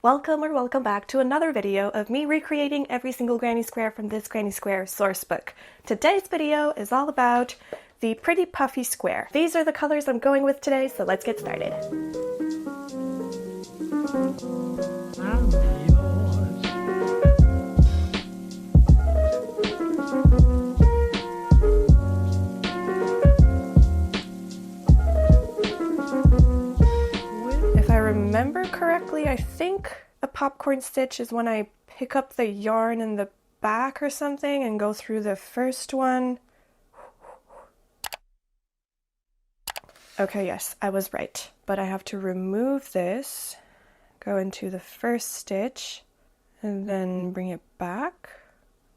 Welcome or welcome back to another video of me recreating every single granny square from this granny square source book. Today's video is all about the Pretty Puffy Square. These are the colors I'm going with today, so let's get started. If I remember correctly, I think a popcorn stitch is when I pick up the yarn in the back or something and go through the first one. Okay, yes, I was right. But I have to remove this, go into the first stitch, and then bring it back.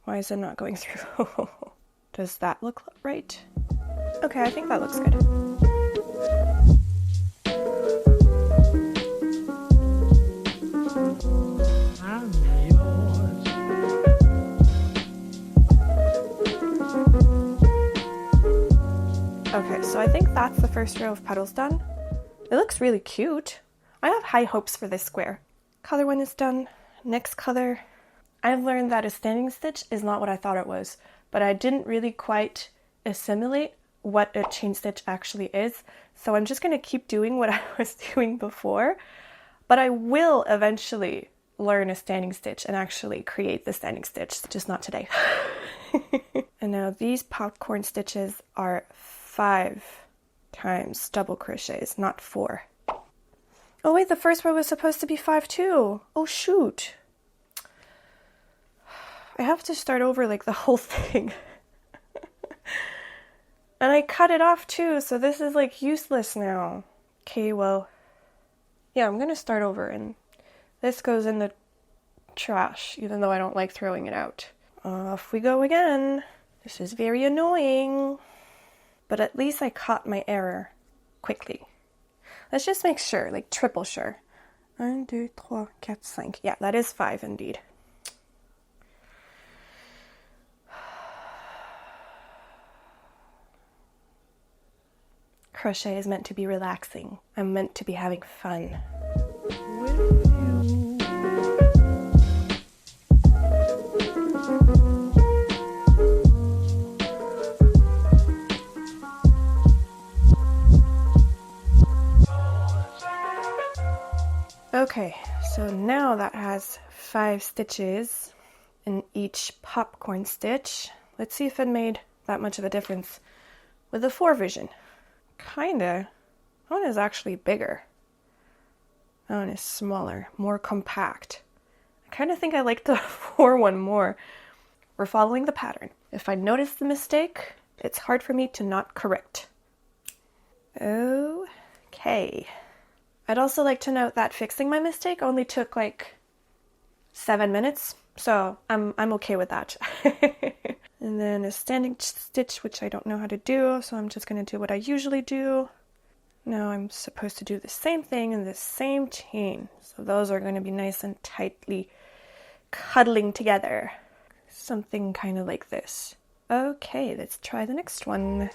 Why is it not going through? Does that look right? Okay, I think that looks good. Okay, so I think that's the first row of petals done. It looks really cute. I have high hopes for this square. Color one is done. Next color. I've learned that a standing stitch is not what I thought it was, but I didn't really quite assimilate what a chain stitch actually is. So I'm just going to keep doing what I was doing before, but I will eventually learn a standing stitch and actually create the standing stitch, just not today. And now these popcorn stitches are 5 times double crochets, not 4. Oh wait, the first row was supposed to be 5 too. Oh shoot. I have to start over like the whole thing. And I cut it off too, so this is like useless now. Okay, well, yeah, I'm gonna start over and this goes in the trash, even though I don't like throwing it out. Off we go again. This is very annoying. But at least I caught my error quickly. Let's just make sure, like triple sure. 1, 2, 3, 4, 5. Yeah, that is 5 indeed. Crochet is meant to be relaxing. I'm meant to be having fun. Okay, so now that has 5 stitches in each popcorn stitch. Let's see if it made that much of a difference with the 4 version. Kinda. That one is actually bigger. That one is smaller, more compact. I kind of think I like the 4 one more. We're following the pattern. If I notice the mistake, it's hard for me to not correct. Okay. I'd also like to note that fixing my mistake only took like 7 minutes, so I'm okay with that. And then a standing stitch, which I don't know how to do, so I'm just going to do what I usually do. Now I'm supposed to do the same thing in the same chain, so those are going to be nice and tightly cuddling together. Something kind of like this. Okay, let's try the next one.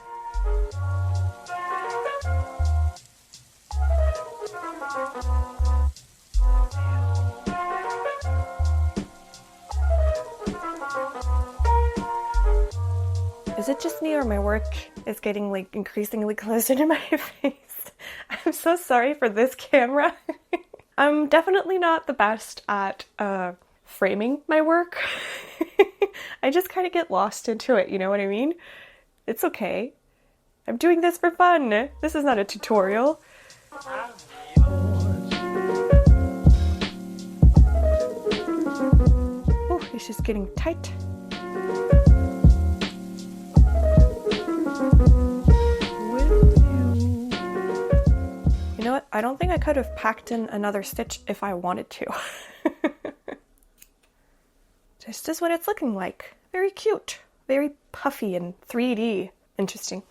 Is it just me or my work is getting like increasingly closer to my face? I'm so sorry for this camera. I'm definitely not the best at framing my work. I just kind of get lost into it, you know what I mean? It's okay. I'm doing this for fun. This is not a tutorial. Oh, it's just getting tight. You know what? I don't think I could have packed in another stitch if I wanted to. This is what it's looking like. Very cute. Very puffy and 3D. Interesting.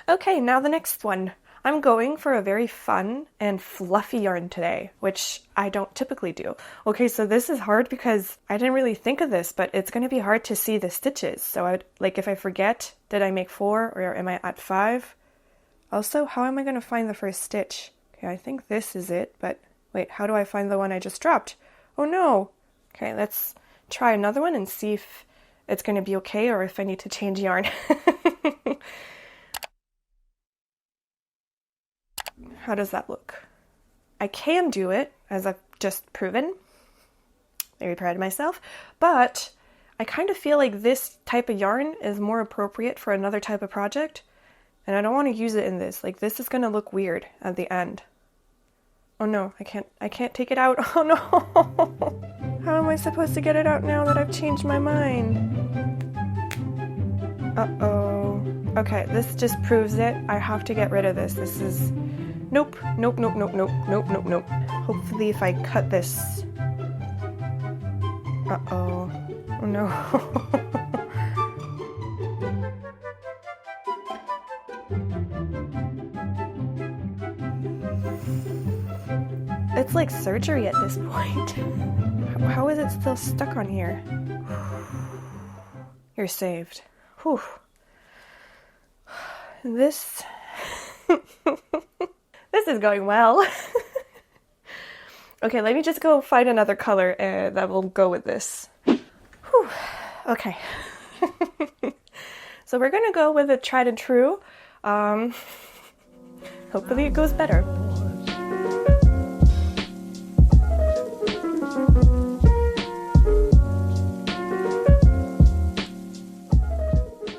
Okay, now the next one. I'm going for a very fun and fluffy yarn today, which I don't typically do. Okay, so this is hard because I didn't really think of this, but it's going to be hard to see the stitches. So if I forget, did I make 4 or am I at 5? Also, how am I going to find the first stitch? Okay, I think this is it, but wait, how do I find the one I just dropped? Oh no. Okay, let's try another one and see if it's going to be okay or if I need to change yarn. How does that look? I can do it, as I've just proven. Very proud of myself. But I kind of feel like this type of yarn is more appropriate for another type of project. And I don't want to use it in this. Like, this is going to look weird at the end. Oh no, I can't take it out. Oh no! How am I supposed to get it out now that I've changed my mind? Uh-oh. Okay, this just proves it. I have to get rid of this. This is... Nope, nope, nope, nope, nope, nope, nope, nope. Hopefully if I cut this... Uh-oh. Oh no. It's like surgery at this point. How is it still stuck on here? You're saved. Whew. This... This is going well. Okay, let me just go find another color that will go with this. Whew. Okay. So we're gonna go with a tried and true. Hopefully it goes better.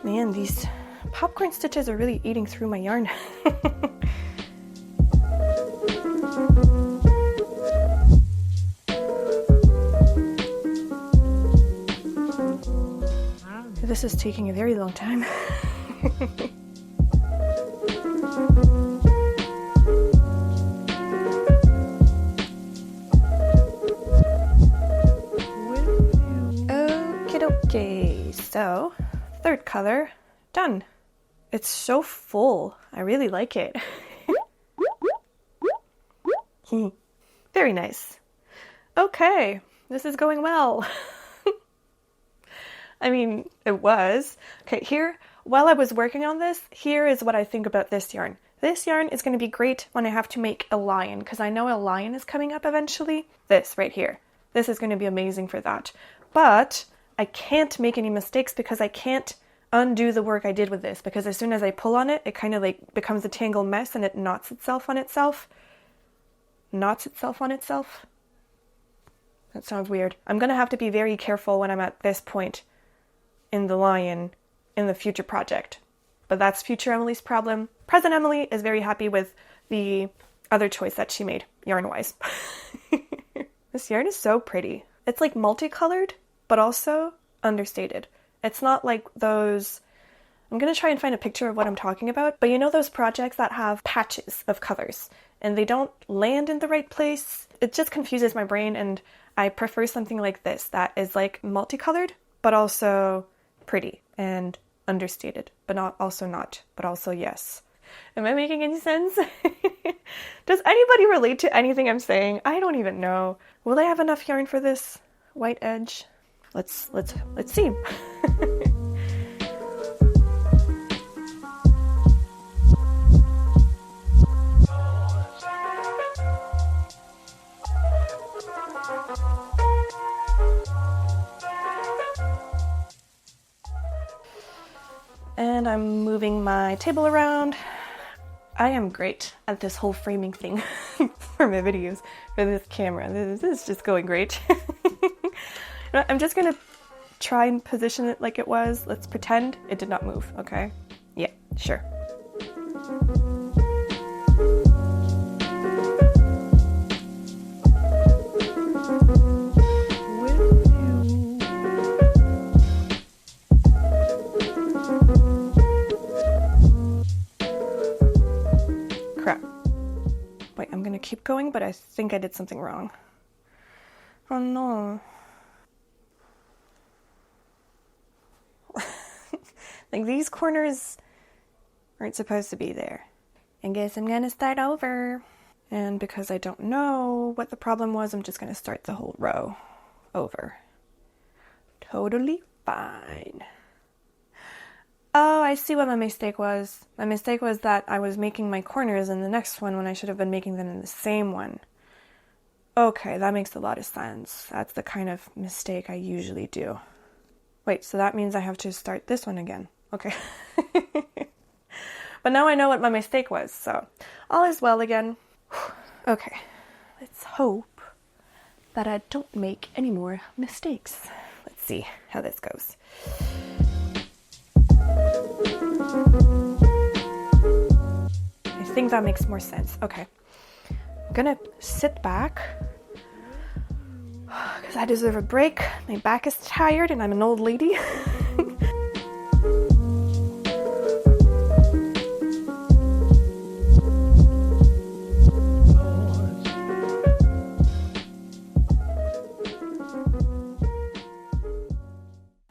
Man, these popcorn stitches are really eating through my yarn. This is taking a very long time. Okie dokie. So, third color, done. It's so full. I really like it. Very nice. Okay, this is going well. I mean, it was. Okay, here, while I was working on this, here is what I think about this yarn. This yarn is going to be great when I have to make a lion, because I know a lion is coming up eventually. This right here. This is going to be amazing for that. But I can't make any mistakes because I can't undo the work I did with this, because as soon as I pull on it, it kind of like becomes a tangled mess and it knots itself on itself. Knots itself on itself. That sounds weird. I'm going to have to be very careful when I'm at this point in the lion in the future project. But that's future Emily's problem. Present Emily is very happy with the other choice that she made, yarn-wise. This yarn is so pretty. It's like multicolored, but also understated. It's not like those... I'm going to try and find a picture of what I'm talking about, but you know those projects that have patches of colors, and they don't land in the right place? It just confuses my brain, and I prefer something like this that is like multicolored, but also pretty and understated, but not but also yes. Am I making any sense? Does anybody relate to anything I'm saying? I don't even know. Will I have enough yarn for this white edge? Let's see. And I'm moving my table around. I am great at this whole framing thing for my videos, for this camera. This is just going great. I'm just gonna try and position it like it was. Let's pretend it did not move, okay? Yeah, sure. Keep going, but I think I did something wrong. Oh no. Like these corners aren't supposed to be there. I guess I'm gonna start over. And because I don't know what the problem was, I'm just gonna start the whole row over. Totally fine. Oh, I see what my mistake was. My mistake was that I was making my corners in the next one when I should have been making them in the same one. Okay, that makes a lot of sense. That's the kind of mistake I usually do. Wait, so that means I have to start this one again. Okay. But now I know what my mistake was, so all is well again. Okay, let's hope that I don't make any more mistakes. Let's see how this goes. I think that makes more sense. Okay, I'm gonna sit back because I deserve a break. My back is tired and I'm an old lady.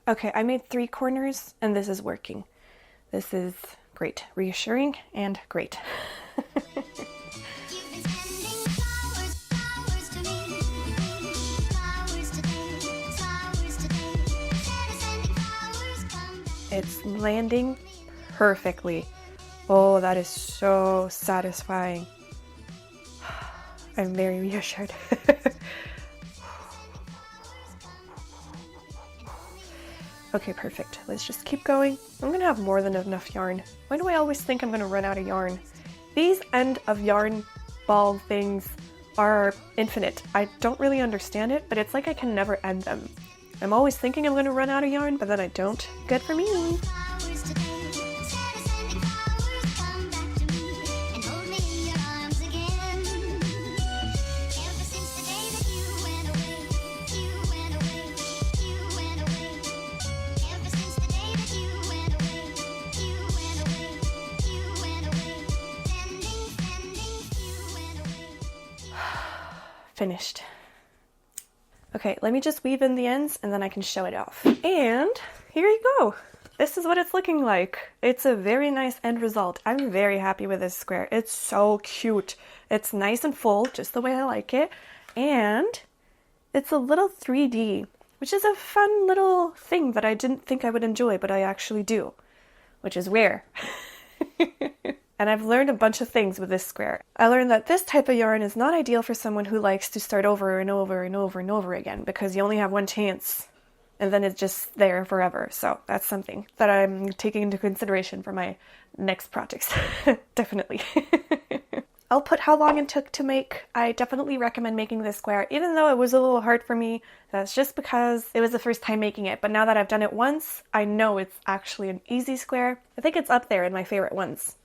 Okay, I made 3 corners and this is working. This is great, reassuring and great. It's landing perfectly. Oh, that is so satisfying. I'm very reassured. Okay, perfect. Let's just keep going. I'm gonna have more than enough yarn. Why do I always think I'm gonna run out of yarn? These end of yarn ball things are infinite. I don't really understand it, but it's like I can never end them. I'm always thinking I'm gonna run out of yarn, but then I don't. Good for me. Finished. Okay, let me just weave in the ends and then I can show it off. And here you go. This is what it's looking like. It's a very nice end result. I'm very happy with this square. It's so cute. It's nice and full, just the way I like it. And it's a little 3D, which is a fun little thing that I didn't think I would enjoy, but I actually do, which is rare. And I've learned a bunch of things with this square. I learned that this type of yarn is not ideal for someone who likes to start over and over and over and over again, because you only have one chance and then it's just there forever. So that's something that I'm taking into consideration for my next projects. Definitely. I'll put how long it took to make. I definitely recommend making this square, even though it was a little hard for me. That's just because it was the first time making it. But now that I've done it once, I know it's actually an easy square. I think it's up there in my favorite ones.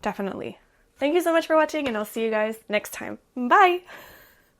Definitely. Thank you so much for watching, and I'll see you guys next time. Bye!